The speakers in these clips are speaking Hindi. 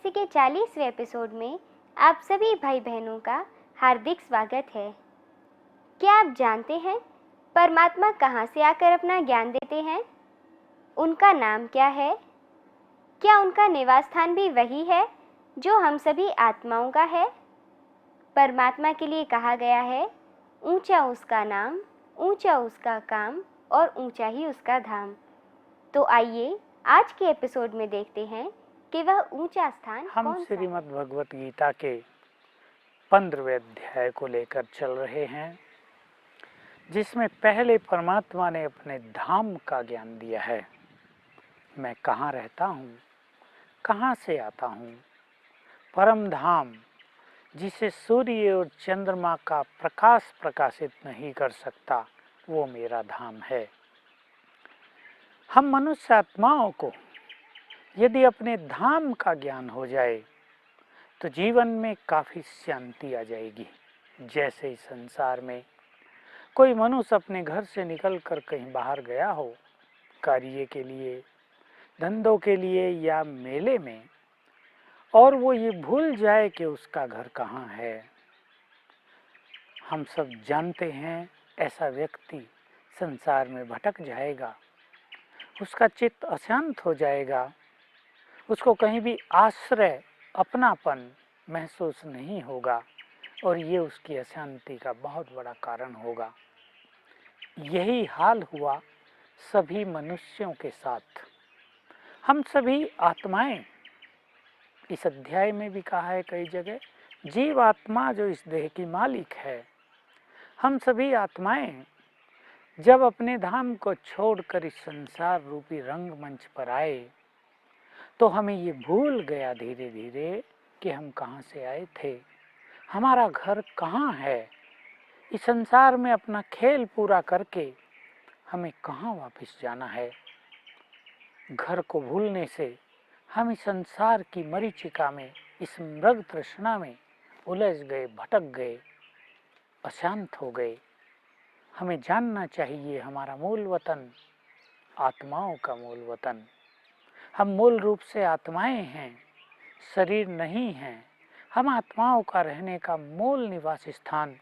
रहस्य के 40वें एपिसोड में आप सभी भाई बहनों का हार्दिक स्वागत है। क्या आप जानते हैं परमात्मा कहाँ से आकर अपना ज्ञान देते हैं? उनका नाम क्या है? क्या उनका निवास स्थान भी वही है जो हम सभी आत्माओं का है? परमात्मा के लिए कहा गया है, ऊंचा उसका नाम, ऊंचा उसका काम और ऊंचा ही उसका धाम। तो आइए आज के एपिसोड में देखते हैं कि वह ऊंचा स्थान हम कौन सा है। श्रीमद् भगवत गीता के 15वें अध्याय को लेकर चल रहे हैं, जिसमें पहले परमात्मा ने अपने धाम का ज्ञान दिया है। मैं कहाँ रहता हूँ, कहाँ से आता हूँ। परम धाम, जिसे सूर्य और चंद्रमा का प्रकाश प्रकाशित नहीं कर सकता, वो मेरा धाम है। हम मनुष्य आत्माओं को यदि अपने धाम का ज्ञान हो जाए तो जीवन में काफ़ी शांति आ जाएगी। जैसे इस संसार में कोई मनुष्य अपने घर से निकलकर कहीं बाहर गया हो, कार्य के लिए, धंधों के लिए या मेले में, और वो ये भूल जाए कि उसका घर कहाँ है। हम सब जानते हैं ऐसा व्यक्ति संसार में भटक जाएगा, उसका चित्त अशांत हो जाएगा, उसको कहीं भी आश्रय, अपनापन महसूस नहीं होगा और ये उसकी अशांति का बहुत बड़ा कारण होगा। यही हाल हुआ सभी मनुष्यों के साथ। हम सभी आत्माएं, इस अध्याय में भी कहा है कई जगह, जीव आत्मा जो इस देह की मालिक है। हम सभी आत्माएं जब अपने धाम को छोड़कर इस संसार रूपी रंगमंच पर आए तो हमें ये भूल गया धीरे धीरे कि हम कहाँ से आए थे, हमारा घर कहाँ है। इस संसार में अपना खेल पूरा करके हमें कहाँ वापस जाना है। घर को भूलने से हम इस संसार की मरीचिका में, इस मृग तृष्णा में उलझ गए, भटक गए, अशांत हो गए। हमें जानना चाहिए हमारा मूल वतन आत्माओं का मूल वतन। हम मूल रूप से आत्माएं हैं, शरीर नहीं हैं। हम आत्माओं का रहने का मूल निवास स्थान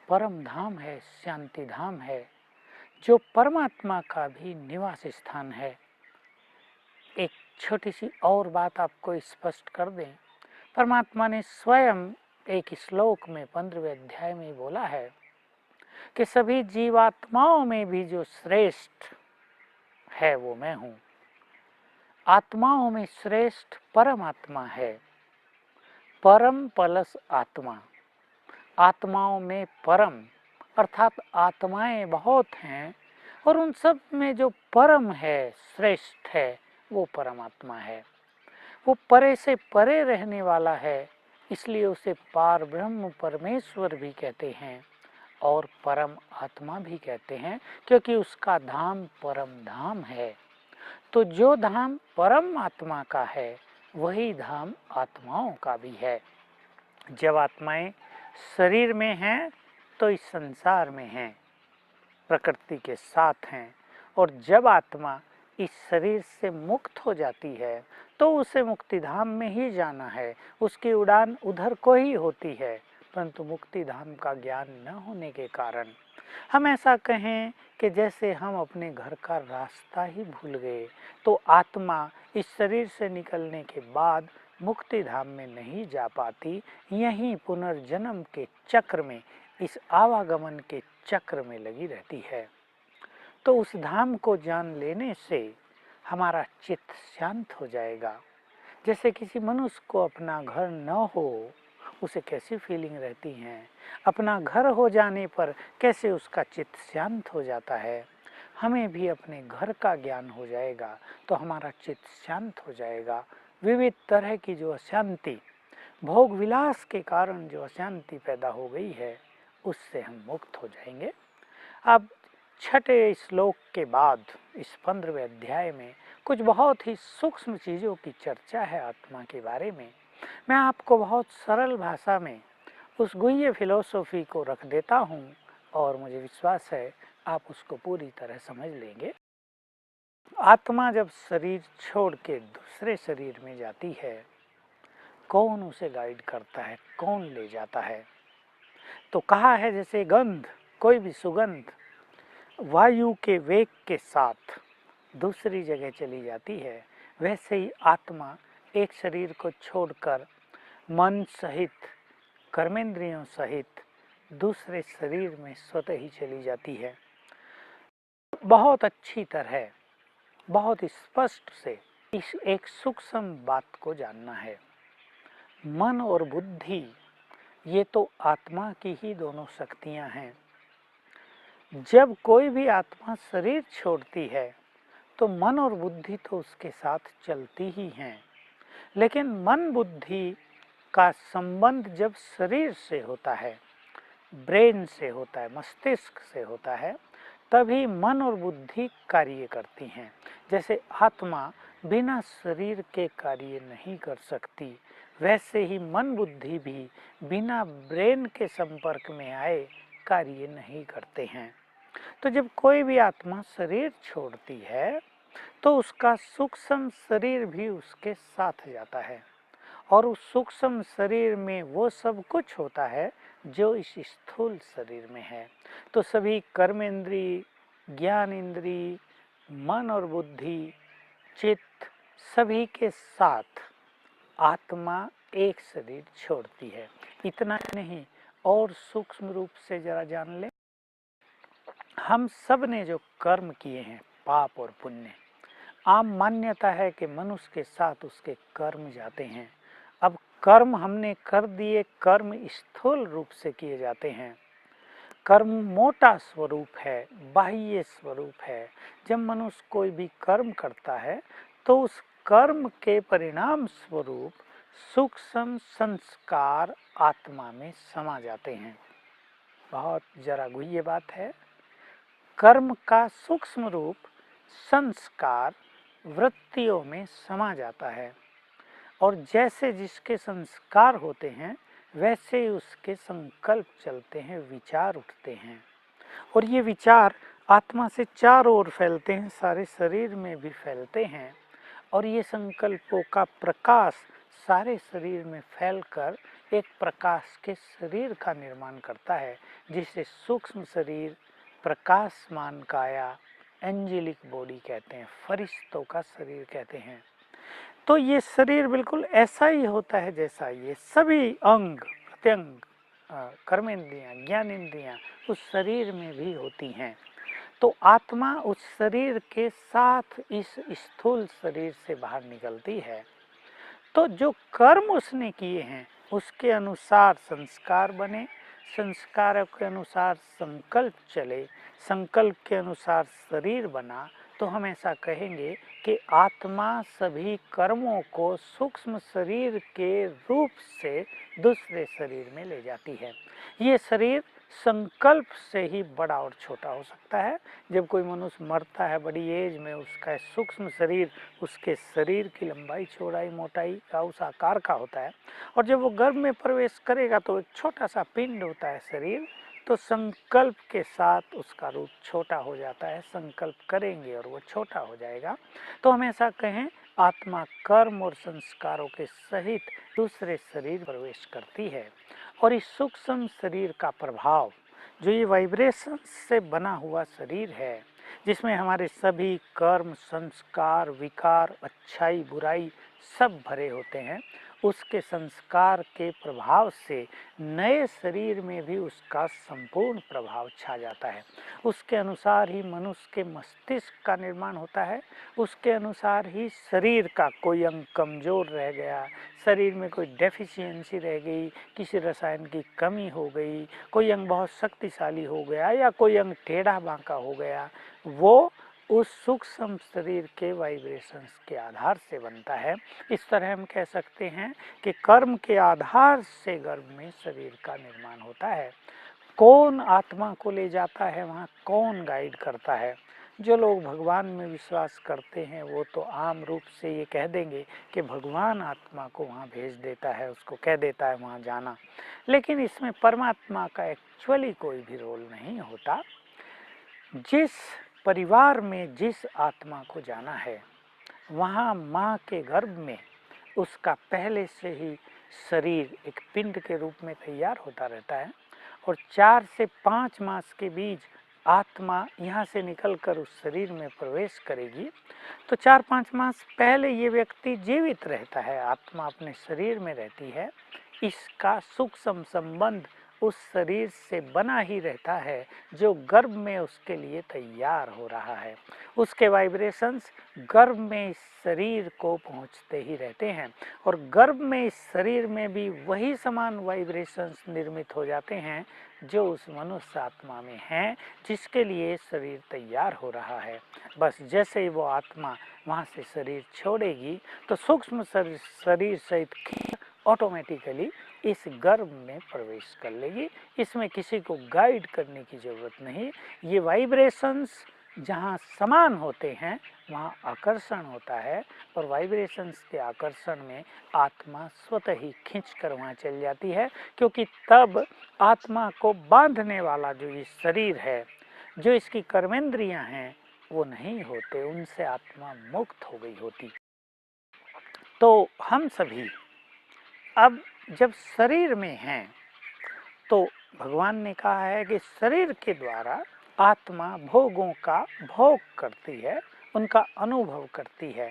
परम धाम है, शांति धाम है, जो परमात्मा का भी निवास स्थान है। एक छोटी सी और बात आपको स्पष्ट कर दें, परमात्मा ने स्वयं एक श्लोक में 15वें अध्याय में बोला है कि सभी जीवात्माओं में भी जो श्रेष्ठ है वो मैं हूँ। आत्माओं में श्रेष्ठ परमात्मा है। परम प्लस आत्मा, आत्माओं में परम, अर्थात आत्माएं बहुत हैं और उन सब में जो परम है, श्रेष्ठ है, वो परमात्मा है। वो परे से परे रहने वाला है, इसलिए उसे पार ब्रह्म परमेश्वर भी कहते हैं और परम आत्मा भी कहते हैं, क्योंकि उसका धाम परम धाम है। तो जो धाम परम आत्मा का है वही धाम आत्माओं का भी है। जब आत्माएं शरीर में हैं तो इस संसार में हैं, प्रकृति के साथ हैं, और जब आत्मा इस शरीर से मुक्त हो जाती है तो उसे मुक्ति धाम में ही जाना है। उसकी उड़ान उधर को ही होती है, परंतु मुक्ति धाम का ज्ञान न होने के कारण हम ऐसा कहें कि जैसे हम अपने घर का रास्ता ही भूल गए। तो आत्मा इस शरीर से निकलने के बाद मुक्ति धाम में नहीं जा पाती, यहीं पुनर्जन्म के चक्र में, इस आवागमन के चक्र में लगी रहती है। तो उस धाम को जान लेने से हमारा चित्त शांत हो जाएगा। जैसे किसी मनुष्य को अपना घर न हो, उसे कैसी फीलिंग रहती है, अपना घर हो जाने पर कैसे उसका चित्त शांत हो जाता है। हमें भी अपने घर का ज्ञान हो जाएगा तो हमारा चित्त शांत हो जाएगा। विविध तरह की जो अशांति, भोग विलास के कारण जो अशांति पैदा हो गई है, उससे हम मुक्त हो जाएंगे। अब छठे श्लोक के बाद इस 15वें अध्याय में कुछ बहुत ही सूक्ष्म चीज़ों की चर्चा है आत्मा के बारे में। मैं आपको बहुत सरल भाषा में उस गुह्य फिलॉसफी को रख देता हूँ और मुझे विश्वास है आप उसको पूरी तरह समझ लेंगे। आत्मा जब शरीर छोड़ के दूसरे शरीर में जाती है कौन उसे गाइड करता है, कौन ले जाता है। तो कहा है जैसे गंध, कोई भी सुगंध वायु के वेग के साथ दूसरी जगह चली जाती है, वैसे ही आत्मा एक शरीर को छोड़कर मन सहित, कर्मेंद्रियों सहित दूसरे शरीर में स्वतः ही चली जाती है। बहुत अच्छी तरह, बहुत स्पष्ट से इस एक सूक्ष्म बात को जानना है। मन और बुद्धि ये तो आत्मा की ही दोनों शक्तियां हैं। जब कोई भी आत्मा शरीर छोड़ती है तो मन और बुद्धि तो उसके साथ चलती ही हैं, लेकिन मन बुद्धि का संबंध जब शरीर से होता है, ब्रेन से होता है, मस्तिष्क से होता है, तभी मन और बुद्धि कार्य करती हैं। जैसे आत्मा बिना शरीर के कार्य नहीं कर सकती, वैसे ही मन बुद्धि भी बिना ब्रेन के संपर्क में आए कार्य नहीं करते हैं। तो जब कोई भी आत्मा शरीर छोड़ती है तो उसका सूक्ष्म शरीर भी उसके साथ जाता है, और उस सूक्ष्म शरीर में वो सब कुछ होता है जो इस स्थूल शरीर में है। तो सभी कर्मेंद्री, ज्ञान इंद्री, मन और बुद्धि, चित्त, सभी के साथ आत्मा एक शरीर छोड़ती है। इतना नहीं, और सूक्ष्म रूप से जरा जान ले, हम सब ने जो कर्म किए हैं, पाप और पुण्य, आम मान्यता है कि मनुष्य के साथ उसके कर्म जाते हैं। अब कर्म हमने कर दिए, कर्म स्थूल रूप से किए जाते हैं। कर्म मोटा स्वरूप है, बाह्य स्वरूप है। जब मनुष्य कोई भी कर्म करता है तो उस कर्म के परिणाम स्वरूप सूक्ष्म संस्कार आत्मा में समा जाते हैं। बहुत जरा गुह्य बात है। कर्म का सूक्ष्म रूप संस्कार वृत्तियों में समा जाता है, और जैसे जिसके संस्कार होते हैं वैसे ही उसके संकल्प चलते हैं, विचार उठते हैं, और ये विचार आत्मा से चारों ओर फैलते हैं, सारे शरीर में भी फैलते हैं, और ये संकल्पों का प्रकाश सारे शरीर में फैलकर एक प्रकाश के शरीर का निर्माण करता है, जिसे सूक्ष्म शरीर, प्रकाशमान काया, एंजेलिक बॉडी कहते हैं, फरिश्तों का शरीर कहते हैं। तो ये शरीर बिल्कुल ऐसा ही होता है जैसा ये सभी अंग प्रत्यंग, कर्मेंद्रियां, ज्ञानेंद्रियां उस शरीर में भी होती हैं। तो आत्मा उस शरीर के साथ इस स्थूल शरीर से बाहर निकलती है। तो जो कर्म उसने किए हैं उसके अनुसार संस्कार बने, संस्कारों के अनुसार संकल्प चले, संकल्प के अनुसार शरीर बना, तो हम ऐसा कहेंगे कि आत्मा सभी कर्मों को सूक्ष्म शरीर के रूप से दूसरे शरीर में ले जाती है। ये शरीर संकल्प से ही बड़ा और छोटा हो सकता है। जब कोई मनुष्य मरता है बड़ी एज में, उसका सूक्ष्म शरीर उसके शरीर की लंबाई, चौड़ाई, मोटाई का उस आकार का होता है, और जब वो गर्भ में प्रवेश करेगा तो एक छोटा सा पिंड होता है शरीर, तो संकल्प के साथ उसका रूप छोटा हो जाता है। संकल्प करेंगे और वो छोटा हो जाएगा। तो हम ऐसा कहें, आत्मा कर्म और संस्कारों के सहित दूसरे शरीर प्रवेश करती है, और इस सूक्ष्म शरीर का प्रभाव, जो ये वाइब्रेशन से बना हुआ शरीर है, जिसमें हमारे सभी कर्म, संस्कार, विकार, अच्छाई, बुराई सब भरे होते हैं, उसके संस्कार के प्रभाव से नए शरीर में भी उसका संपूर्ण प्रभाव छा जाता है। उसके अनुसार ही मनुष्य के मस्तिष्क का निर्माण होता है, उसके अनुसार ही शरीर का कोई अंग कमज़ोर रह गया, शरीर में कोई डेफिशिएंसी रह गई, किसी रसायन की कमी हो गई, कोई अंग बहुत शक्तिशाली हो गया या कोई अंग टेढ़ा बांका हो गया, वो उस सूक्ष्म शरीर के वाइब्रेशंस के आधार से बनता है। इस तरह हम कह सकते हैं कि कर्म के आधार से गर्भ में शरीर का निर्माण होता है। कौन आत्मा को ले जाता है वहाँ, कौन गाइड करता है? जो लोग भगवान में विश्वास करते हैं वो तो आम रूप से ये कह देंगे कि भगवान आत्मा को वहाँ भेज देता है, उसको कह देता है वहाँ जाना, लेकिन इसमें परमात्मा का एक्चुअली कोई भी रोल नहीं होता। जिस परिवार में जिस आत्मा को जाना है, वहाँ माँ के गर्भ में उसका पहले से ही शरीर एक पिंड के रूप में तैयार होता रहता है और 4 से 5 मास के बीच आत्मा यहाँ से निकलकर उस शरीर में प्रवेश करेगी। तो 4-5 मास पहले ये व्यक्ति जीवित रहता है, आत्मा अपने शरीर में रहती है। इसका सूक्ष्म संबंध उस शरीर से बना ही रहता है जो गर्भ में उसके लिए तैयार हो रहा है। उसके वाइब्रेशंस गर्भ में इस शरीर को पहुंचते ही रहते हैं और गर्भ में इस शरीर में भी वही समान वाइब्रेशंस निर्मित हो जाते हैं जो उस मनुष्य आत्मा में हैं, जिसके लिए शरीर तैयार हो रहा है। बस जैसे ही वो आत्मा वहाँ से शरीर छोड़ेगी तो सूक्ष्म शरीर सहित ऑटोमेटिकली इस गर्भ में प्रवेश कर लेगी। इसमें किसी को गाइड करने की ज़रूरत नहीं। ये वाइब्रेशंस जहाँ समान होते हैं वहाँ आकर्षण होता है और वाइब्रेशंस के आकर्षण में आत्मा स्वतः ही खींच कर वहाँ चल जाती है, क्योंकि तब आत्मा को बांधने वाला जो ये शरीर है, जो इसकी कर्मेंद्रियाँ हैं, वो नहीं होते, उनसे आत्मा मुक्त हो गई होती। तो हम सभी अब जब शरीर में हैं तो भगवान ने कहा है कि शरीर के द्वारा आत्मा भोगों का भोग करती है, उनका अनुभव करती है।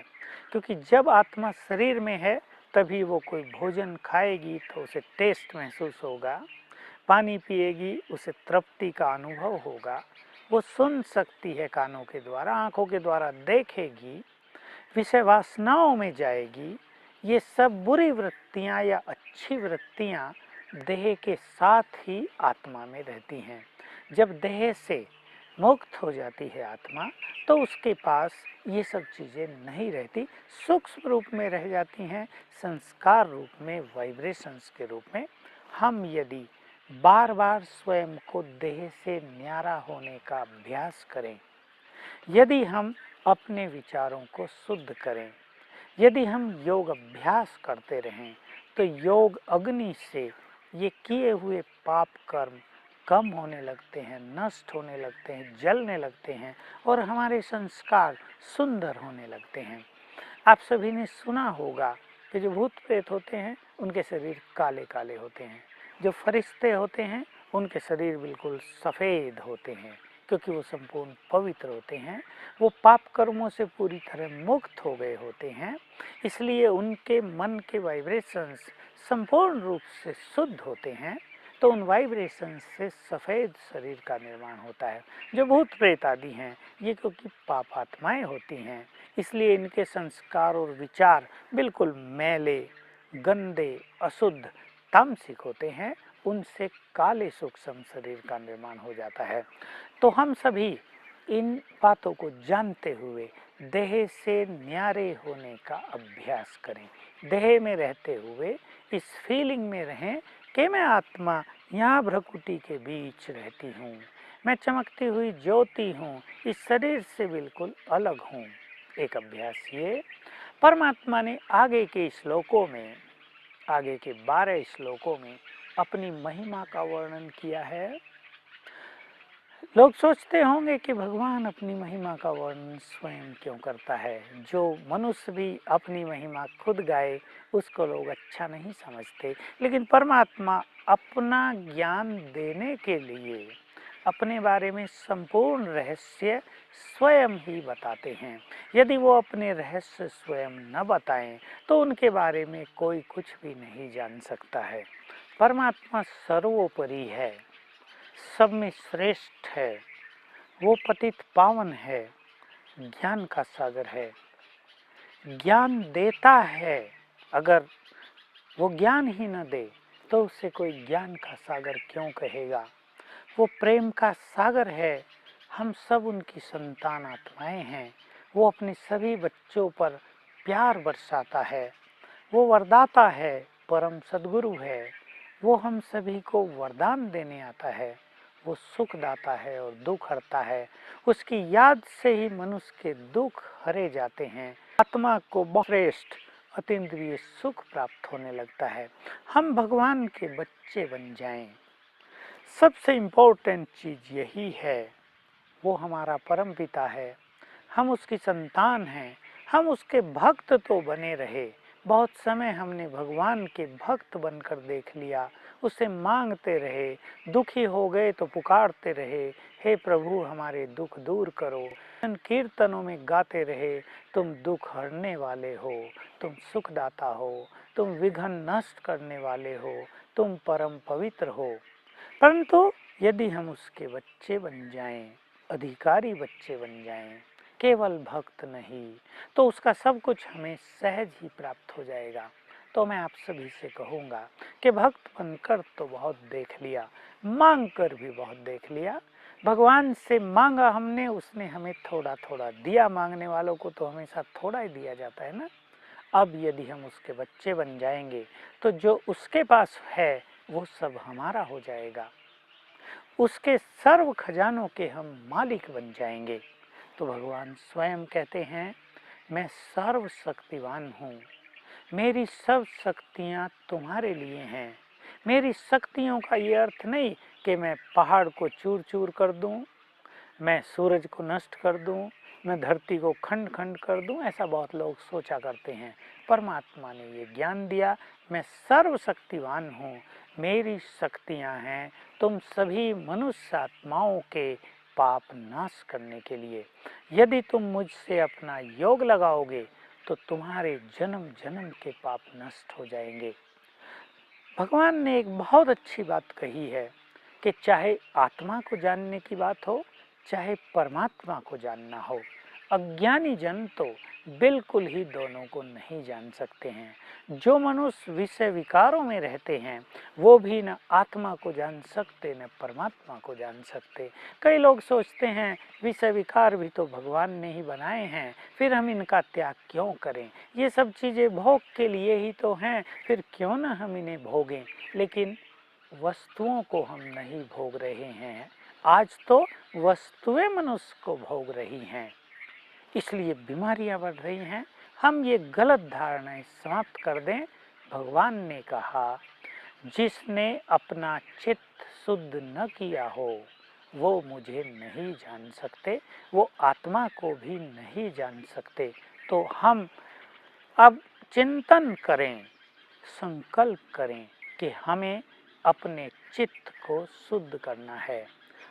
क्योंकि जब आत्मा शरीर में है तभी वो कोई भोजन खाएगी तो उसे टेस्ट महसूस होगा, पानी पिएगी उसे तृप्ति का अनुभव होगा, वो सुन सकती है कानों के द्वारा, आँखों के द्वारा देखेगी, विषय वासनाओं में जाएगी। ये सब बुरी वृत्तियाँ या अच्छी वृत्तियाँ देह के साथ ही आत्मा में रहती हैं। जब देह से मुक्त हो जाती है आत्मा तो उसके पास ये सब चीज़ें नहीं रहती, सूक्ष्म रूप में रह जाती हैं, संस्कार रूप में, वाइब्रेशंस के रूप में। हम यदि बार बार स्वयं को देह से न्यारा होने का अभ्यास करें, यदि हम अपने विचारों को शुद्ध करें, यदि हम योग अभ्यास करते रहें तो योग अग्नि से ये किए हुए पाप कर्म कम होने लगते हैं, नष्ट होने लगते हैं, जलने लगते हैं और हमारे संस्कार सुंदर होने लगते हैं। आप सभी ने सुना होगा कि जो भूत प्रेत होते हैं उनके शरीर काले काले होते हैं, जो फरिश्ते होते हैं उनके शरीर बिल्कुल सफ़ेद होते हैं, क्योंकि वो संपूर्ण पवित्र होते हैं, वो पाप कर्मों से पूरी तरह मुक्त हो गए होते हैं, इसलिए उनके मन के वाइब्रेशंस संपूर्ण रूप से शुद्ध होते हैं। तो उन वाइब्रेशंस से सफ़ेद शरीर का निर्माण होता है। जो भूत प्रेत आदि हैं ये क्योंकि पाप आत्माएँ होती हैं, इसलिए इनके संस्कार और विचार बिल्कुल मैले, गंदे, अशुद्ध, तामसिक होते हैं, उनसे काले सूक्ष्म शरीर का निर्माण हो जाता है। तो हम सभी इन बातों को जानते हुए देह से न्यारे होने का अभ्यास करें। देह में रहते हुए इस फीलिंग में रहें कि मैं आत्मा यहाँ भ्रकुटी के बीच रहती हूँ, मैं चमकती हुई ज्योति हूँ, इस शरीर से बिल्कुल अलग हूँ। एक अभ्यास ये परमात्मा ने आगे के श्लोकों में, आगे के 12 श्लोकों में अपनी महिमा का वर्णन किया है। लोग सोचते होंगे कि भगवान अपनी महिमा का वर्णन स्वयं क्यों करता है, जो मनुष्य भी अपनी महिमा खुद गाए उसको लोग अच्छा नहीं समझते, लेकिन परमात्मा अपना ज्ञान देने के लिए अपने बारे में संपूर्ण रहस्य स्वयं ही बताते हैं। यदि वो अपने रहस्य स्वयं न बताएं तो उनके बारे में कोई कुछ भी नहीं जान सकता है। परमात्मा सर्वोपरि है, सब में श्रेष्ठ है, वो पतित पावन है, ज्ञान का सागर है, ज्ञान देता है। अगर वो ज्ञान ही न दे तो उसे कोई ज्ञान का सागर क्यों कहेगा। वो प्रेम का सागर है, हम सब उनकी संतान आत्माएं हैं। वो अपने सभी बच्चों पर प्यार बरसाता है, वो वरदाता है, परम सद्गुरु है, वो हम सभी को वरदान देने आता है, वो सुख दाता है और दुख हरता है। उसकी याद से ही मनुष्य के दुख हरे जाते हैं, आत्मा को श्रेष्ठ अतीन्द्रिय सुख प्राप्त होने लगता है। हम भगवान के बच्चे बन जाएं, सबसे इम्पोर्टेंट चीज़ यही है। वो हमारा परम पिता है, हम उसकी संतान हैं, हम उसके भक्त तो बने रहे, बहुत समय हमने भगवान के भक्त बनकर देख लिया, उसे मांगते रहे, दुखी हो गए तो पुकारते रहे, हे प्रभु हमारे दुख दूर करो। कीर्तनों में गाते रहे, तुम दुख हरने वाले हो, तुम सुखदाता हो, तुम विघ्न नष्ट करने वाले हो, तुम परम पवित्र हो। परंतु यदि हम उसके बच्चे बन जाएं, अधिकारी बच्चे बन जाएं, केवल भक्त नहीं, तो उसका सब कुछ हमें सहज ही प्राप्त हो जाएगा। तो मैं आप सभी से कहूँगा कि भक्त बनकर तो बहुत देख लिया, मांग कर भी बहुत देख लिया। भगवान से मांगा हमने, उसने हमें थोड़ा थोड़ा दिया। मांगने वालों को तो हमेशा थोड़ा ही दिया जाता है ना। अब यदि हम उसके बच्चे बन जाएंगे तो जो उसके पास है वो सब हमारा हो जाएगा, उसके सर्व खजानों के हम मालिक बन जाएंगे। तो भगवान स्वयं कहते हैं, मैं सर्वशक्तिवान हूँ, मेरी सब शक्तियाँ तुम्हारे लिए हैं। मेरी शक्तियों का ये अर्थ नहीं कि मैं पहाड़ को चूर चूर कर दूँ, मैं सूरज को नष्ट कर दूँ, मैं धरती को खंड खंड कर दूँ, ऐसा बहुत लोग सोचा करते हैं। परमात्मा ने ये ज्ञान दिया, मैं सर्वशक्तिवान हूँ, मेरी शक्तियाँ हैं तुम सभी मनुष्य आत्माओं के पाप नाश करने के लिए। यदि तुम मुझसे अपना योग लगाओगे तो तुम्हारे जन्म जन्म के पाप नष्ट हो जाएंगे। भगवान ने एक बहुत अच्छी बात कही है कि चाहे आत्मा को जानने की बात हो, चाहे परमात्मा को जानना हो, अज्ञानी जन तो बिल्कुल ही दोनों को नहीं जान सकते हैं। जो मनुष्य विषय विकारों में रहते हैं वो भी न आत्मा को जान सकते न परमात्मा को जान सकते। कई लोग सोचते हैं विषय विकार भी तो भगवान ने ही बनाए हैं, फिर हम इनका त्याग क्यों करें, ये सब चीज़ें भोग के लिए ही तो हैं, फिर क्यों न हम इन्हें भोगें। लेकिन वस्तुओं को हम नहीं भोग रहे हैं, आज तो वस्तुएं मनुष्य को भोग रही हैं, इसलिए बीमारियां बढ़ रही हैं। हम ये गलत धारणाएं समाप्त कर दें। भगवान ने कहा, जिसने अपना चित्त शुद्ध न किया हो वो मुझे नहीं जान सकते, वो आत्मा को भी नहीं जान सकते। तो हम अब चिंतन करें, संकल्प करें कि हमें अपने चित्त को शुद्ध करना है।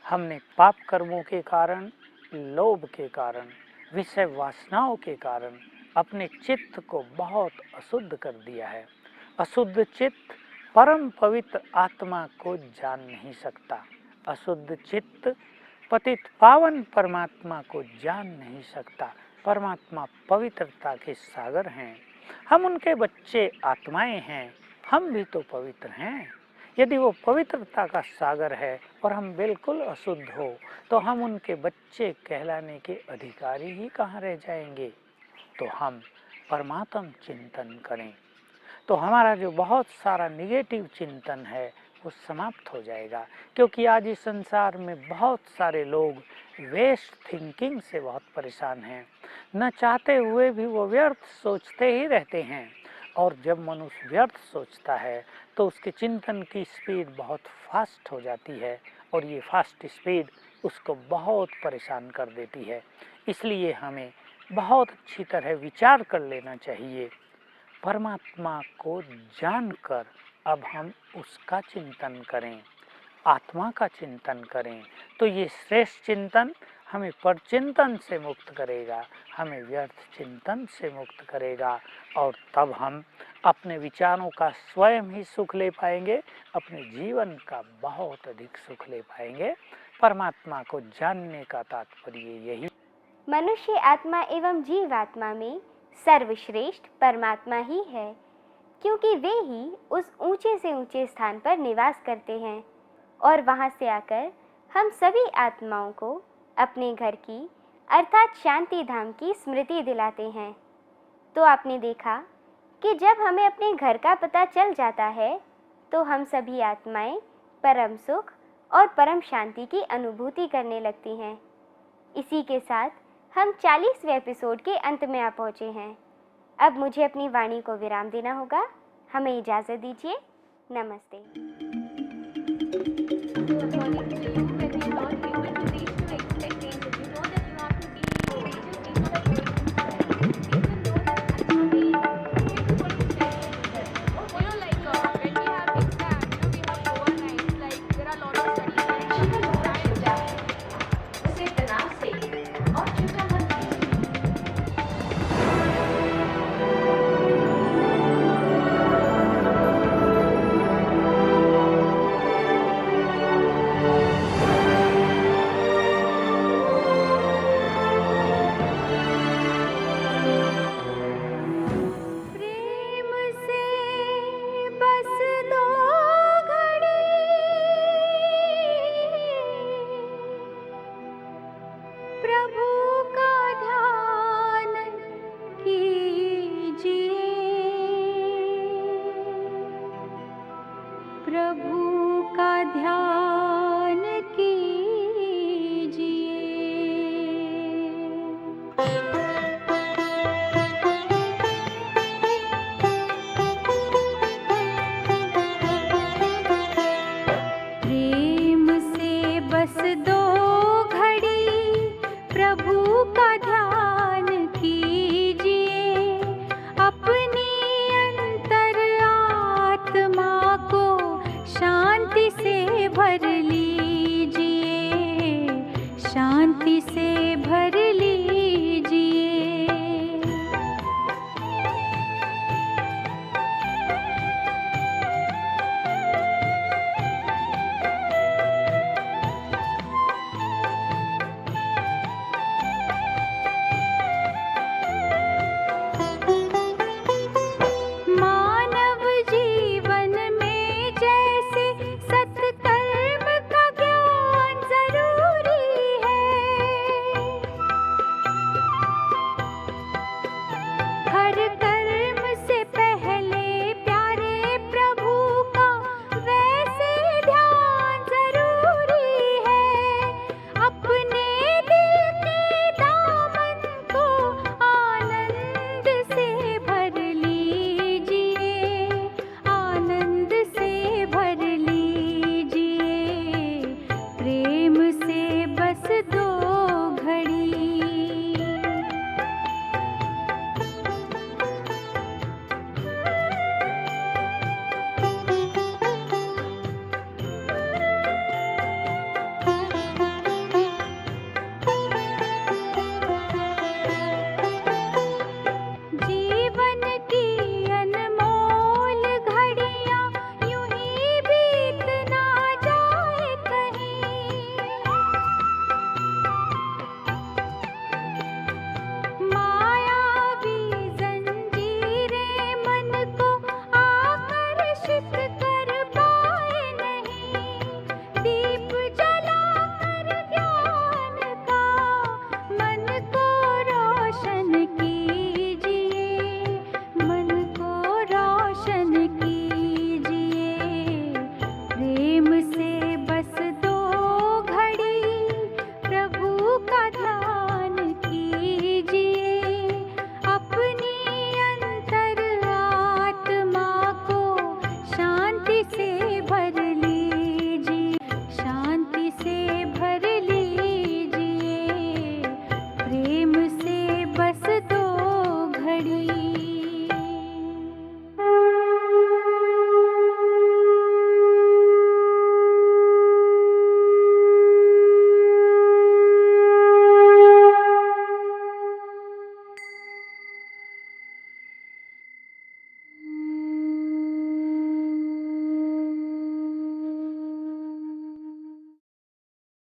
हमने पाप कर्मों के कारण, लोभ के कारण, विषय वासनाओं के कारण अपने चित्त को बहुत अशुद्ध कर दिया है। अशुद्ध चित्त परम पवित्र आत्मा को जान नहीं सकता। अशुद्ध चित्त पतित पावन परमात्मा को जान नहीं सकता। परमात्मा पवित्रता के सागर हैं, हम उनके बच्चे आत्माएं हैं, हम भी तो पवित्र हैं। यदि वो पवित्रता का सागर है और हम बिल्कुल अशुद्ध हो तो हम उनके बच्चे कहलाने के अधिकारी ही कहाँ रह जाएंगे। तो हम परमात्म चिंतन करें तो हमारा जो बहुत सारा निगेटिव चिंतन है वो समाप्त हो जाएगा। क्योंकि आज इस संसार में बहुत सारे लोग वेस्ट थिंकिंग से बहुत परेशान हैं, न चाहते हुए भी वो व्यर्थ सोचते ही रहते हैं। और जब मनुष्य व्यर्थ सोचता है तो उसके चिंतन की स्पीड बहुत फास्ट हो जाती है और ये फास्ट स्पीड उसको बहुत परेशान कर देती है। इसलिए हमें बहुत अच्छी तरह विचार कर लेना चाहिए। परमात्मा को जानकर अब हम उसका चिंतन करें, आत्मा का चिंतन करें, तो ये श्रेष्ठ चिंतन हमें परचिंतन से मुक्त करेगा, हमें व्यर्थ चिंतन से मुक्त करेगा। और तब हम अपने विचारों का स्वयं ही सुख ले पाएंगे, अपने जीवन का बहुत अधिक सुख ले पाएंगे। परमात्मा को जानने का तात्पर्य यही। मनुष्य आत्मा एवं जीवात्मा में सर्वश्रेष्ठ परमात्मा ही है, क्योंकि वे ही उस ऊंचे से ऊंचे स्थान पर निवास करते हैं और वहां से आकर हम सभी आत्माओं को अपने घर की अर्थात शांति धाम की स्मृति दिलाते हैं। तो आपने देखा कि जब हमें अपने घर का पता चल जाता है तो हम सभी आत्माएं परम सुख और परम शांति की अनुभूति करने लगती हैं। इसी के साथ हम 40वें एपिसोड के अंत में आ पहुँचे हैं। अब मुझे अपनी वाणी को विराम देना होगा। हमें इजाज़त दीजिए। नमस्ते। प्रभु